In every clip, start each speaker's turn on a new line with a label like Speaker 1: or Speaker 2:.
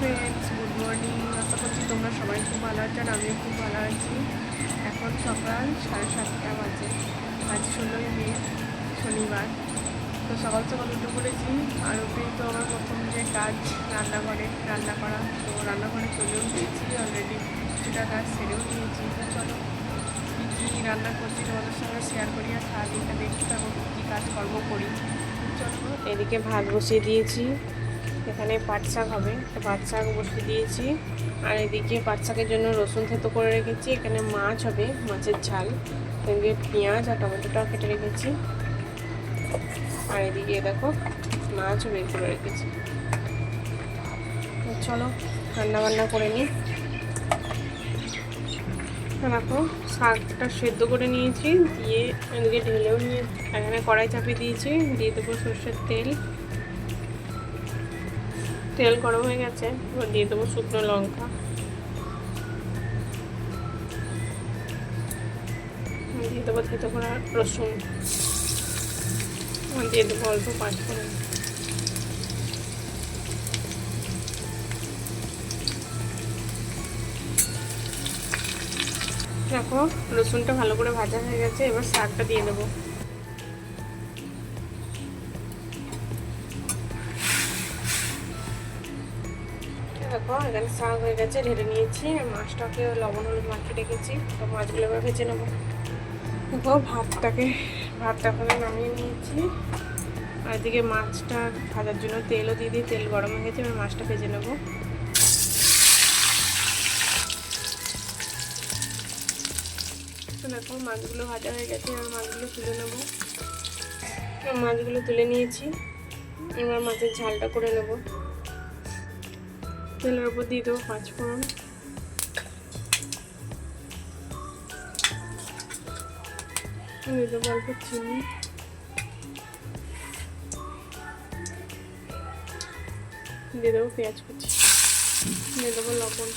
Speaker 1: Friends, good morning. আশা করছি তোমরা সবাই খুব ভালো আছো আর আমিও খুব ভালো আছি। এখন সকাল 7:30 বাজে। আজ 16ই মে, শনিবার। তো সকাল সকাল উঠে পড়েছি। আর উঠেই তো আমার প্রথম যে কাজ রান্নাঘরে রান্না করা। তো রান্নাঘরে চলেও গিয়েছি, অলরেডি কিছুটা কাজ সেরেও নিয়েছি। তো চলো কী কী রান্না করছি তোমাদের সঙ্গে শেয়ার করি আর সারাদিনটা দেখতে থাকো কী কাজকর্ম করি। চলো, এদিকে ভাত বসিয়ে দিয়েছি, এখানে পাট শাক হবে, তো পাট শাক বসিয়ে দিয়েছি। আর এদিকে পাট শাকের জন্য রসুন থেতো করে রেখেছি। এখানে মাছ হবে, মাছের ঝাল। এদিকে পেঁয়াজ আর টমেটোটাও কেটে রেখেছি। আর এদিকে দেখো মাছও বের করে রেখেছি। চলো রান্নাবান্না করে নিই। দেখো শাকটা সেদ্ধ করে নিয়েছি, দিয়ে এদিকে ঢেলেও নিয়ে এখানে কড়াই চাপিয়ে দিয়েছি। দিয়ে দেবো সর্ষের তেল। তেল গরম হয়ে গেছে, এবার দিয়ে দেবো শুকনো লঙ্কা। দিয়ে দেবো থেতো করা রসুন। দিয়ে দেবো অল্প পাঁচফোড়ন। দেখো রসুনটা ভালো করে ভাজা হয়ে গেছে, এবার শাকটা দিয়ে দেবো। দেখো এখানে শাক হয়ে গেছে, ঢেলে নিয়েছি। মাছটাকে লবণ হলুদ মাখিয়ে রেখেছি, তো মাছগুলো এবার ভেজে নেবো। দেখো ভাতটাকে নামিয়ে নিয়েছি। আর এদিকে মাছটা ভাজার জন্য তেলও দিয়ে দিই, তেল গরম হয়ে গেছে, এবার মাছটা ভেজে নেবো। তো দেখো মাছগুলো ভাজা হয়ে গেছে, এবার মাছগুলো তুলে নেবো। মাছগুলো তুলে নিয়েছি, এবার মাছের ঝালটা করে নেবো। তেলের উপর দিয়ে দেবো পাঁচফোড়ন। দিয়ে দেবো অল্প চিনি। দিয়ে দেবো পেঁয়াজ কুচি। দিয়ে দেবো লবণ।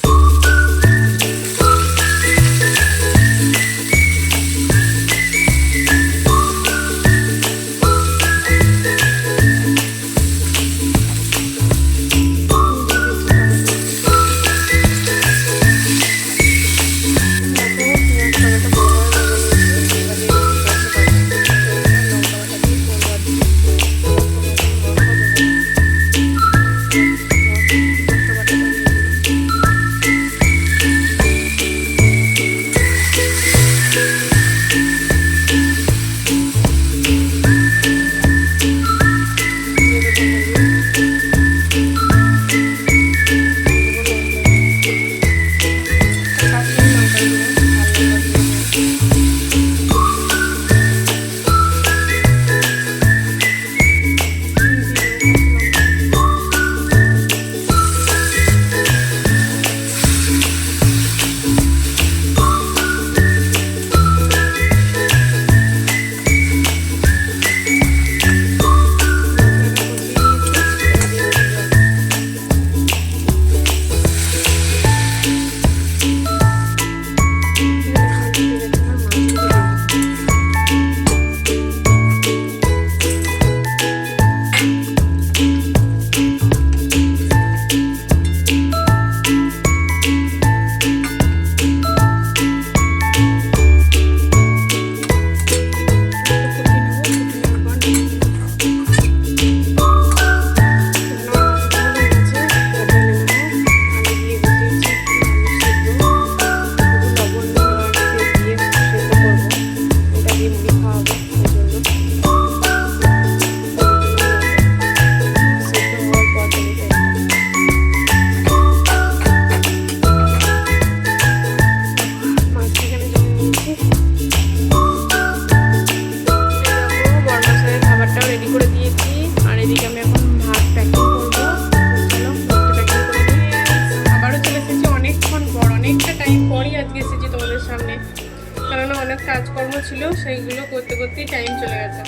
Speaker 1: কেননা অনেক কাজকর্ম ছিল, সেইগুলো করতে করতেই টাইম চলে গেছে,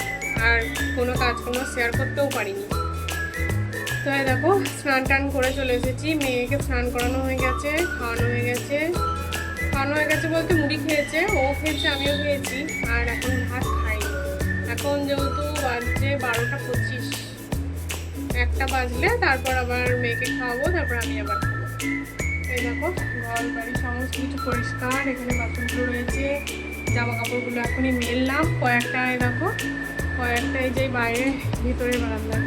Speaker 1: আর কোনো কাজকর্ম শেয়ার করতেও পারিনি। তো দেখো স্নান টান করে চলে এসেছি। মেয়েকে স্নান করানো হয়ে গেছে, খাওয়ানো হয়ে গেছে বলতে মুড়ি খেয়েছে, ও খেয়েছে, আমিও খেয়েছি। আর এখন ভাত খাইনি। এখন যেহেতু বাজছে 12টা 25, 1টা বাজলে তারপর আবার মেয়েকে খাওয়াবো, তারপর আমি আবার এই দেখো ঘর বাড়ি সমস্ত কিছু পরিষ্কার। এখানে বাথরুমগুলো রয়েছে, জামা কাপড়গুলো এখনই মেললাম কয়েকটা। এই দেখো কয়েকটা এই যে বাইরে ভিতরের বারান্দায়,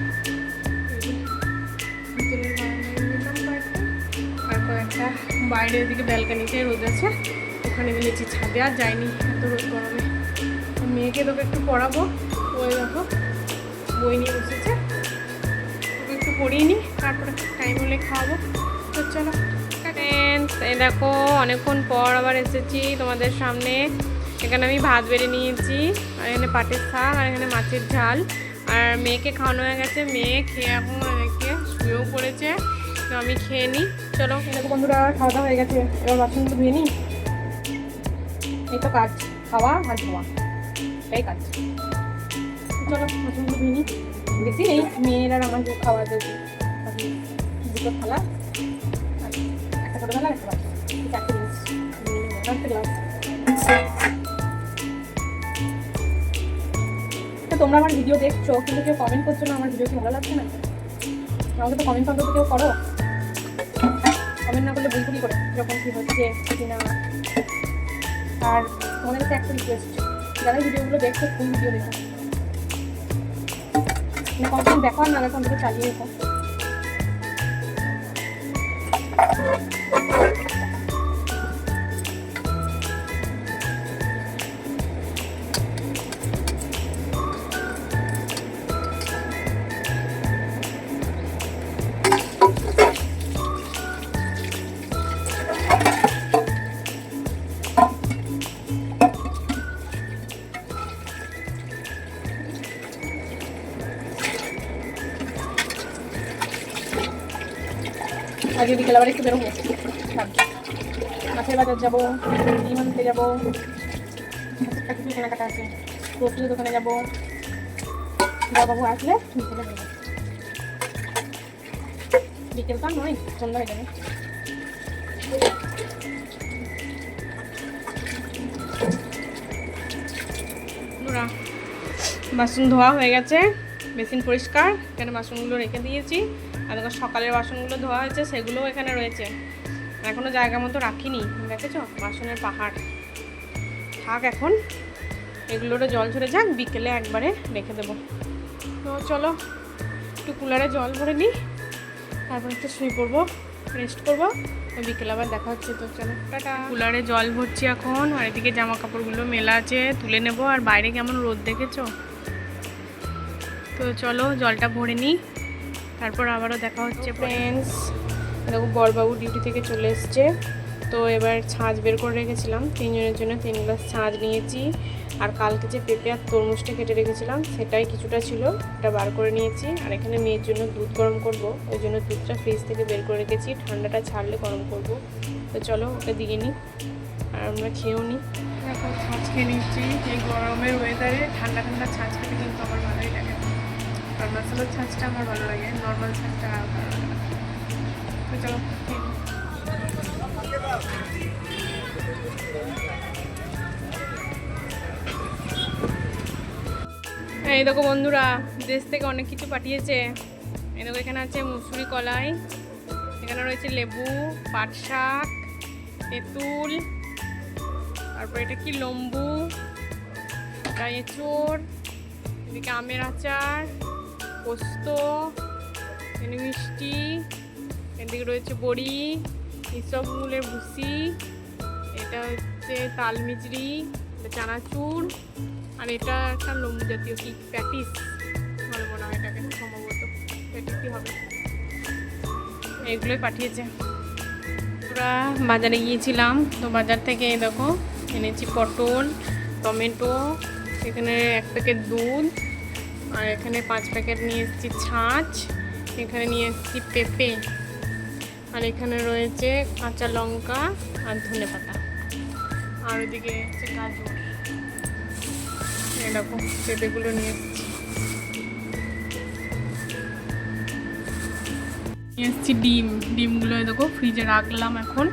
Speaker 1: ভিতরের বারান্দায় মেললাম কয়েকটা, আর কয়েকটা বাইরে এদিকে ব্যালকানিতে রোদ আছে ওখানে মেলেছি। ছাদে আর যাইনি এত রোদ গরমে। মেয়েকে তোকে একটু পড়াবো, ওই দেখো বই নিয়ে বসেছে, ওকে একটু পড়িয়ে নিই তারপরে টাইম হলে খাওয়াবো। তো চলো ফ্রেন্ডস, এই দেখো অনেকক্ষণ পর আবার এসেছি তোমাদের সামনে। এখানে আমি ভাত বেড়ে নিয়েছি, আর এখানে পাটের শাক, আর এখানে মাছের ঝাল। আর মেয়েকে খাওয়ানো হয়ে গেছে, মেয়ে খেয়ে এখন অনেকে শুয়েও পড়েছে। তো আমি খেয়ে নিই। চলো দেখো বন্ধুরা, খাওয়া দাওয়া হয়ে গেছে, এবার বাসনগুলো ধুয়ে নিই। এই তো কাজ, খাওয়া আর ধোয়া, এই কাজ। চলো বাসনগুলো ধুয়ে নিই। বেশি নেই, মেয়ের আর আমার খাওয়া দেবো। দুটো থালা, একটা ছোটো থালা, একটা বাচ্চা, চারটে জিনিস, একটা গ্লাস। তো তোমরা আমার ভিডিও দেখছো কিন্তু কেউ কমেন্ট করছো না, আমার ভিডিও কি ভালো লাগছে না? আমাকে তো কমেন্ট অন্তত কেউ করো। কমেন্ট না করলে বুঝবো কি করে যখন কী হচ্ছে কি না। আর তোমাদের কাছে একটা রিকোয়েস্ট, যারা ভিডিওগুলো দেখছো ফুল ভিডিও দেখো, কখন দেখো আর না দেখো অন্তত চালিয়ে দেখো। আজকে বিকেল আবার একটু বেরোবো, মাছের বাজার যাবো, ডিম আনতে যাবো, একটা কিছু কেনাকাটা আছে, গ্রোসারি দোকানে যাবো। বাবু আসলে বিকেলে বেরোবো, বিকেল তো নয় সন্ধ্যা হয়ে যাবে। বাসন ধোয়া হয়ে গেছে, বেসিন পরিষ্কার, এখানে বাসনগুলো রেখে দিয়েছি। আর দেখো সকালের বাসনগুলো ধোয়া হয়েছে, সেগুলোও এখানে রয়েছে, এখনও জায়গা মতো রাখিনি। দেখেছো বাসনের পাহাড়। থাক এখন, এগুলোরও জল ঝরে যাক, বিকেলে একবারে রেখে দেবো। তো চলো একটু কুলারে জল ভরে নিই, তারপর একটু শুয়ে পড়বো, রেস্ট করবো। বিকেলে আবার দেখা হচ্ছে। তো চলো টাটা। কুলারে জল ভরছি এখন, আর এদিকে জামা কাপড়গুলো মেলা আছে, তুলে নেবো। আর বাইরে কেমন রোদ দেখেছো। তো চলো জলটা ভরে নিই, তারপর আবারও দেখা হচ্ছে। ফ্রেন্ডস দেখো বড়বাবু ডিউটি থেকে চলে এসছে। তো এবার ছাঁচ বের করে রেখেছিলাম, 3 জনের জন্য 3 গ্লাস ছাঁচ নিয়েছি। আর কালকে যে পেঁপে আর তরমুজটা কেটে রেখেছিলাম সেটাই কিছুটা ছিল, এটা বার করে নিয়েছি। আর এখানে মেয়ের জন্য দুধ গরম করব, ওই জন্য দুধটা ফ্রিজ থেকে বের করে রেখেছি, ঠান্ডাটা ছাড়লে গরম করব। তো চলো ওটা দিয়ে নিই, আর আমরা খেয়েও নিই। দেখো ছাঁচ খেয়ে নিচ্ছি, এই গরমের ওয়েদারে ঠান্ডা ঠান্ডা ছাঁচ খেতে কিন্তু আমার ভালোই লাগে। আর মশলার ছাঁচটা আমার ভালো লাগে, নর্মাল ছাঁচটা আর ভালো লাগে না। তো চলো এই দেখো বন্ধুরা, দেশ থেকে অনেক কিছু পাঠিয়েছে। এই দেখো এখানে আছে মুসুরি কলাই, এখানে রয়েছে লেবু, পাট শাক, তেঁতুল, তারপর এটা কি লম্বু, এটা এঁচড়, এদিকে আমের আচার, পোস্ত, এখানে মিষ্টি, এদিকে রয়েছে বড়ি, এইসব মূলের ভুসি, এটা হচ্ছে তাল মিচড়ি, এটা চানাচুর, আর এটা একটা লম্বু জাতীয় কি প্যাটিস বলে মনে হয় এটাকে, সম্ভবত প্যাটিসই হবে। এইগুলোই পাঠিয়েছে। পুরা বাজারে গিয়েছিলাম, তো বাজার থেকে দেখো এনেছি পটল, টমেটো, এখানে 1 প্যাকেট দুধ, আর এখানে 5 প্যাকেট নিয়ে এসেছি ছাঁচ, এখানে নিয়ে এসেছি পেঁপে, আর এখানে রয়েছে কাঁচা লঙ্কা আর ধনেপাতা, আর ওইদিকে হচ্ছে গাজর। এরকম পেঁপেগুলো নিয়ে এসেছি। ডিমগুলো দেখো ফ্রিজে রাখলাম এখন।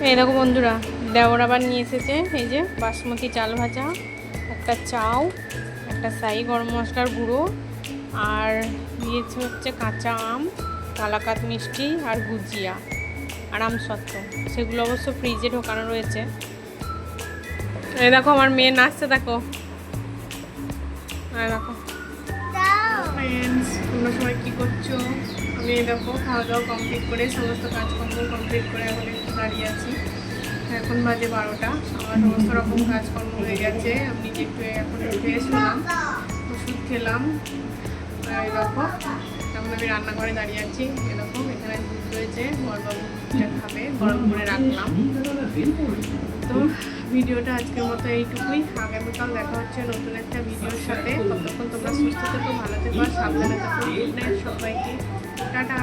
Speaker 1: এই দেখো বন্ধুরা, দেওর আবার নিয়ে এসেছে এই যে বাসমতি চাল ভাজা, একটা চাউ, একটা সাই গরম মশলার গুঁড়ো, আর দিয়েছে হচ্ছে কাঁচা আম, কালাকাত মিষ্টি আর গুজিয়া। আরাম সত্ত্ব, সেগুলো অবশ্য ফ্রিজে ঢোকানো রয়েছে। এই দেখো আমার মেয়ে নাচছে, দেখো দেখো ফ্রেন্ডস, তোমরা সবাই কী করছো? আমি দেখো খাওয়া দাওয়া কমপ্লিট করে সমস্ত কাজকর্ম কমপ্লিট করে এখন একটু দাঁড়িয়ে আছি। এখন বাজে 12টা, আমার সমস্ত রকম কাজকর্ম হয়ে গেছে। আমি যে একটু এখন ফ্রেশ হলাম, ওষুধ খেলাম। আর এই দেখো এখন আমি রান্নাঘরে দাঁড়িয়ে আছি। এরকম এখানে দুধ রয়েছে, বড়বাবু দুধটা খাবে, গরম করে রাখলাম। তো ভিডিওটা আজকের মতো এইটুকুই। আগামীকাল দেখা হচ্ছে নতুন একটা ভিডিওর সাথে। ততক্ষণ তোমরা সুস্থ থেকো, ভালো থেকো, সাবধানে থেকো। সবাইকে টাটা।